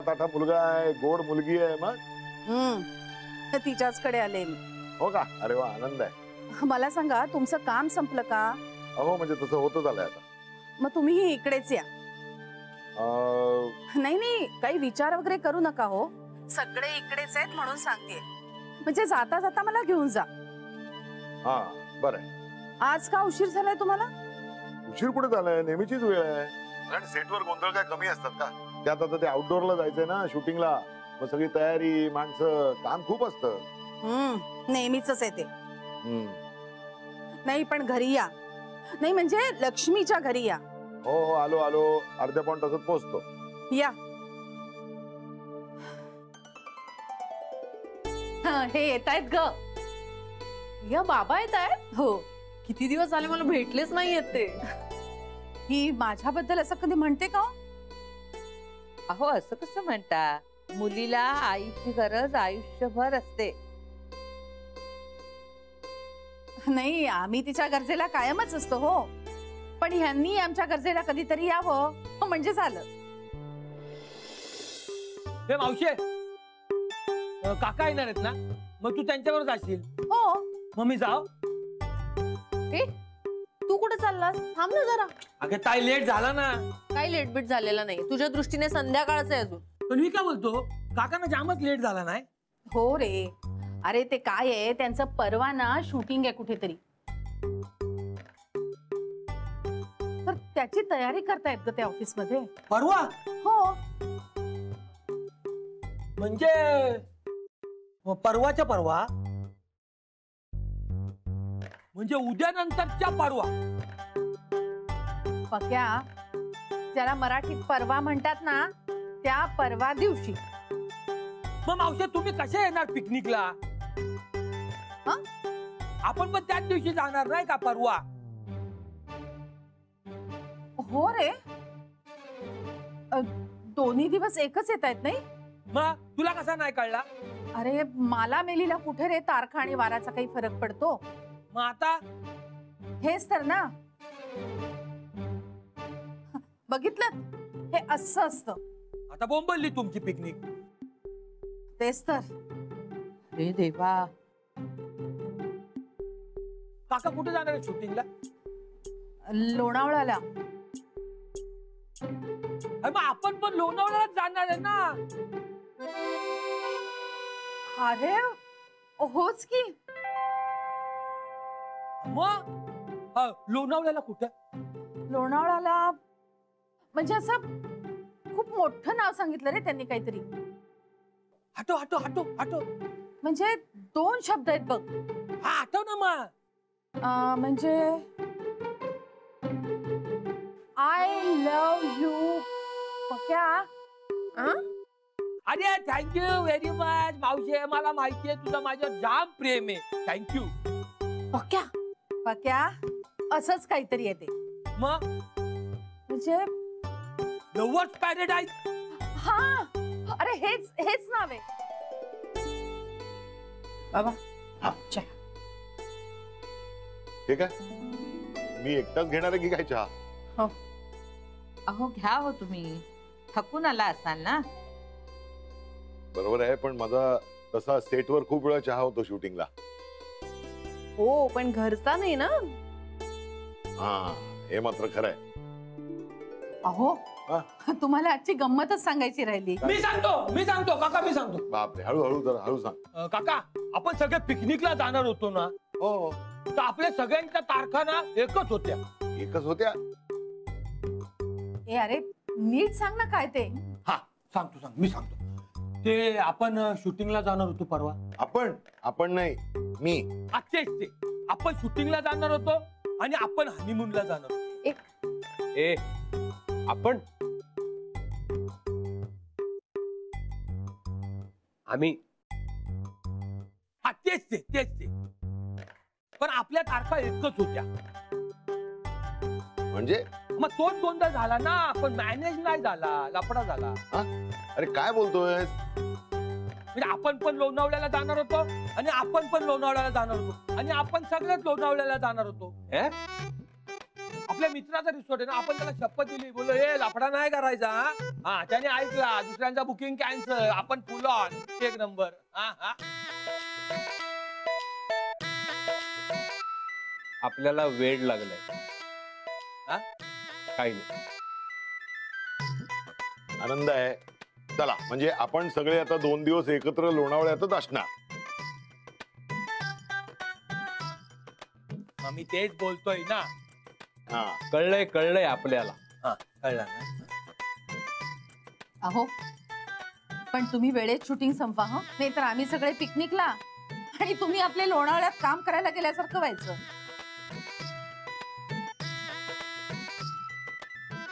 ताठा मुलगा आहे, गोड मुलगी आहे. मग तर तिच्याचकडे आले मी. हो का? अरे वा, आनंद आहे. मला सांगा, तुमचं काम संपलं का? अहो म्हणजे तसं होतच आलंय आता. मग तुम्ही इकडेच या. नाही नाही, काही विचार वगैरे करू नका हो. सगळे इकडेच आहेत म्हणून सांगते. म्हणजे जाता जाता मला घेऊन जा. हा बरं. आज का उशीर झालाय तुम्हाला? उशीर कुठे झालाय, नेहमीचीच वेळ आहे. कारण सेटवर गोंधळ काय कमी असतात का? त्यात आता ते आउटडोअरला जायचंय ना शूटिंगला. मग सगळी तयारी, माणसं, काम खूप असतं. नेहमीच आहे ते. नाही पण घरी या. नाही म्हणजे लक्ष्मीच्या घरी या. हो हो, आलो आलो, अर्ध्या पाऊण तासात पोहोचतो. या. हे येत आहेत ग. या बाबा येत आहेत. हो. किती दिवस झाले मला भेटलेच नाही येत ते. ही माझ्याबद्दल असं कधी म्हणते का? अहो असं कसं म्हणता, मुलीला आईची गरज आयुष्यभर असते. नाही, आम्ही तिच्या गरजेला कायमच असतो हो. पण ह्यांनी आमच्या गरजेला कधीतरी यावं म्हणजे झालं. हे मावशे, काका येणार आहेत ना, मग तू त्यांच्याबरोबर जाशील? हो. मग मी जाऊ? तू कुठे चाललास? थांब ना जरा. अगं ताई, लेट झाला ना. काही लेटबीट झालेला नाही, तुझ्या दृष्टीने संध्याकाळच आहे अजून. पण मी काय बोलतो, काकांना जामच लेट झाला नाही? हो रे. अरे ते काय आहे, त्यांचं परवा ना शूटिंग आहे कुठेतरी, तर त्याची तयारी करतायत ग त्या ऑफिस मध्ये. परवा? हो. म्हणजे परवाच्या परवा, म्हणजे उद्या नंतरच्या परवा. पक्या, ज्याला मराठीत परवा म्हणतात ना, त्या परवा दिवशी. मग मावशे, तुम्ही कसे येणार पिकनिकला? आपण पण त्याच दिवशी जाणार नाही का परवा? हो रे. दोन्ही दिवस एकच येत आहेत नाही? मग तुला कसा नाही कळला? अरे मला मेलीला कुठे रे तारखा आणि वाराचा काही फरक पडतो? मग आता हेच तर ना. बघितलं, हे असं असतं. आता बोंबलली तुमची पिकनिक. तेच तर. रे देवा. काका कुठे जाणार आहे शूटिंगला? लोणावळ्याला. मग आपण पण लोणावळ्यालाच जाणार आहे ना. अरे होच की. मग लोणावळ्याला कुठे? लोणावळ्याला म्हणजे असं खूप मोठं नाव सांगितलं रे त्यांनी काहीतरी. हटो हटो हटो हटो. म्हणजे 2 शब्द आहेत बघ. हा आठव ना मग. म्हणजे आय लव्ह यू. पक्या. अरे थँक्यू व्हेरी मच मावशे. मला माहिती आहे तुझं माझ्यावर जाम प्रेम आहे. थँक्यू. पक्या. पक्या असंच काहीतरी येते. मग म्हणजे लव्हर्स पॅराडाईज. हा. अरे हेच हेच नाव आहे. बाबा चहा. ठीक आहे, मी एकटाच घेणार आहे की काय चहा? हो. अहो घ्या हो, तुम्ही थकून आला असाल ना. बरोबर आहे, पण माझा तसा सेटवर खूप वेळा चहा होतो शूटिंगला. हो पण घरचा नाही ना. हा, हे मात्र खरं आहे. अहो तुम्हाला आजची गंमतच सांगायची राहिली. मी सांगतो काका, मी सांगतो. बापरे, हळूहळू जरा हळू सांग. काका, आपण सगळे पिकनिकला जाणार होतो ना. हो. तर आपल्या सगळ्यांच्या तारखा ना एकच होत्या. एकच होत्या? ए अरे नीट सांग ना काय ते. हा सांगतो मी सांगतो. ते आपण शूटिंगला जाणार होतो परवा. आपण नाही, मी. तेच ते. आपण शूटिंगला जाणार होतो आणि आपण हनीमूनला जाणार होतो. आपण आम्ही. तेच ते. पण आपल्या तारखा एकच होत्या. म्हणजे मग तोच गोंधळ झाला ना. पण मॅनेज नाही झाला, लफडा झाला. अरे काय बोलतोय? म्हणजे आपण पण लोणावळ्याला जाणार होतो आणि आपण पण लोणावळ्याला जाणार होतो आणि आपण सगळेच लोणावळ्याला जाणार होतो. आपल्या आपल्या मित्राचा रिसॉर्ट आहे ना, आपण त्याला शपथ दिली, बोललो हे लफडा नाही करायचा. हा त्याने ऐकला, दुसऱ्यांचा बुकिंग कॅन्सल, आपण फुल ऑन, एक नंबर. आपल्याला वेळ लागलाय. हा? काही नाही. आनंद आहे. चला म्हणजे आपण सगळे आता 2 दिवस एकत्र लोणावळ्यातच असणार. मी तेच बोलतोय ना. हा कळलंय आपल्याला. हा कळलं ना. अहो पण तुम्ही वेळेत शूटिंग संपवा हं, नाही तर आम्ही सगळे पिकनिकला आणि तुम्ही आपले लोणावळ्यात काम करायला गेल्यासारखं व्हायचं.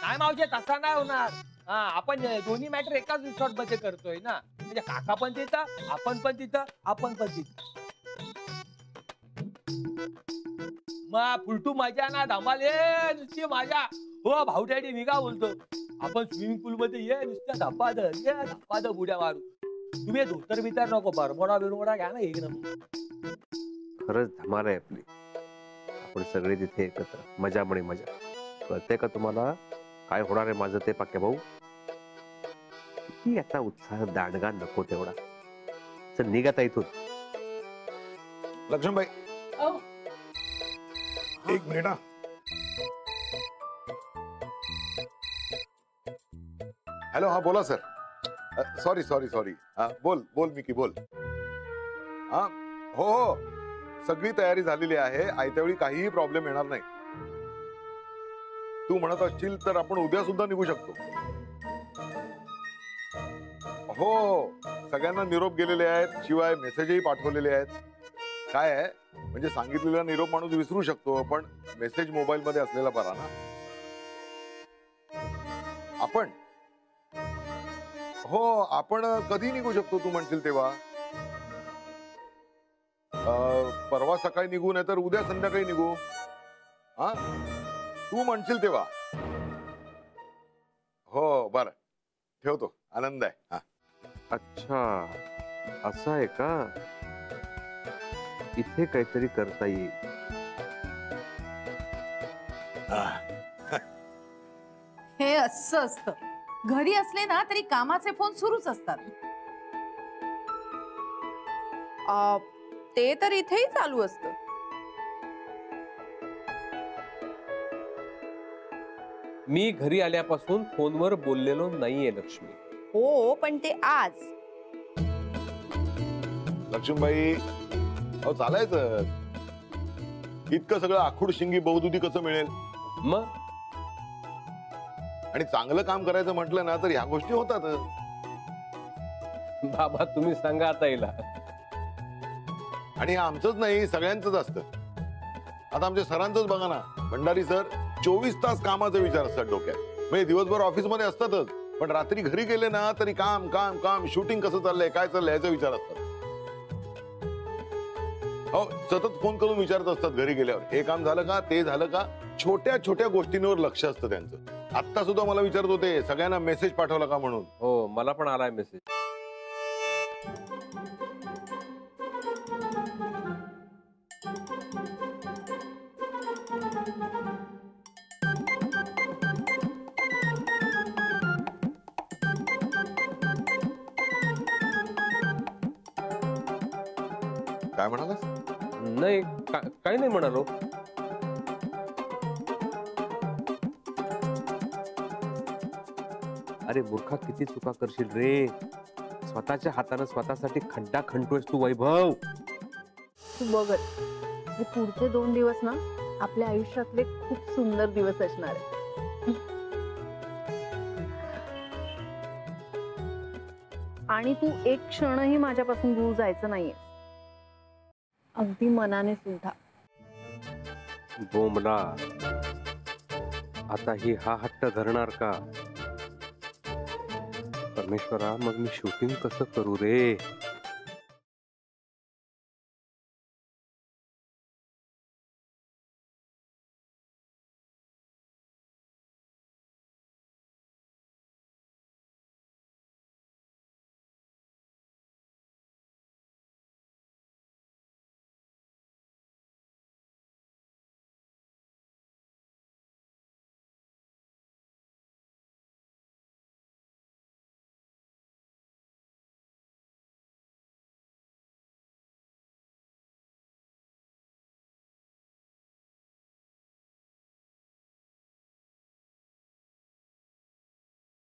नाही मावशी, तसा नाही होणार. हा आपण दोन्ही मॅटर एकाच रिसॉर्ट मध्ये करतोय ना, म्हणजे काका पण तिथं, आपण पण तिथं, आपण पण तिथं. मग फुलटू मजा ना, धमाल ये नुसती माझ्या. हो भाऊ डॅडी, मी का बोलतो, आपण स्विमिंग पूल मध्ये ये नुसत्या धपाद बुड्या मारू. तुम्ही धोतर बितर नको, बरमोडा बिरमोडा घ्या ना, एक नंबर. खरंच धमाल आहे आपली. आपण सगळे तिथे एकत्र, मजा म्हणे मजा. कळते का तुम्हाला काय होणार आहे माझं ते पक्या भाऊ? किती आता उत्साह, दांडगा नको तेवढा. चल निघाता इथून. लक्ष्मणबाई एक मिनिट. हा हॅलो, हा बोला सर. Sorry sorry sorry. बोल मिकी बोल. हा हो, सगळी तयारी झालेली आहे. आयत्या वेळी काहीही प्रॉब्लेम येणार नाही. तू म्हणत असशील तर आपण उद्या सुद्धा निघू शकतो. हो, सगळ्यांना निरोप गेलेले आहेत, शिवाय मेसेजही पाठवलेले आहेत. काय आहे म्हणजे सांगितलेला निरोप माणूस विसरू शकतो, पण मेसेज मोबाईल मध्ये असलेला बरा ना. आपण हो, आपण कधी निघू शकतो तू म्हणशील तेव्हा? परवा सकाळी निघू, नाही तर उद्या संध्याकाळी निघू. हा तू म्हणशील तेव्हा. हो बरं, ठेवतो. आनंद आहे. हा अच्छा असं आहे का? इथे काहीतरी करता येईल. हे असं असतं, घरी असले ना तरी कामाचे फोन सुरूच असतात. ते तर इथेही चालू असतं. मी घरी आल्यापासून फोनवर बोललेलो नाहीये लक्ष्मी. हो पण ते आज. लक्ष्मीबाई अहो चालायचं. इतकं सगळं आखूड शिंगी बहुदुधी कसं मिळेल? मग आणि चांगलं काम करायचं म्हटलं ना तर ह्या गोष्टी होतात. बाबा तुम्ही सांगा आता हिला. आणि हे आमचंच नाही, सगळ्यांचंच असतं. आता आमच्या सरांचंच बघा ना, भंडारी सर 24 तास कामाचा विचार असतात डोक्यात. म्हणजे दिवसभर ऑफिसमध्ये असतातच, पण रात्री घरी गेले ना तरी काम काम काम, शूटिंग कसं चाललंय, काय चाललंय याचा विचार असतात. हो, सतत फोन करून विचारत असतात घरी गेल्यावर, हे काम झालं का, ते झालं का. छोट्या छोट्या गोष्टींवर लक्ष असतं त्यांचं. आता सुद्धा मला विचारत होते सगळ्यांना मेसेज पाठवला का म्हणून. हो मला पण आलाय मेसेज. काय म्हणाला? नाही काही नाही म्हणालो. अरे मूर्खा, किती चुका करशील रे. स्वतःच्या हाताने स्वतःसाठी खड्डा खणतोयस तू वैभव. तू बघत, हे पुढचे 2 दिवस ना आपल्या आयुष्यातले खूप सुंदर दिवस असणार आहे. आणि तू एक क्षणही माझ्यापासून दूर जायचं नाहीये, अगदी मनाने सुद्धा. बोमला आता ही हा हट्ट धरणार का? परमेश्वरा, मग मी शूटिंग कसं करू रे?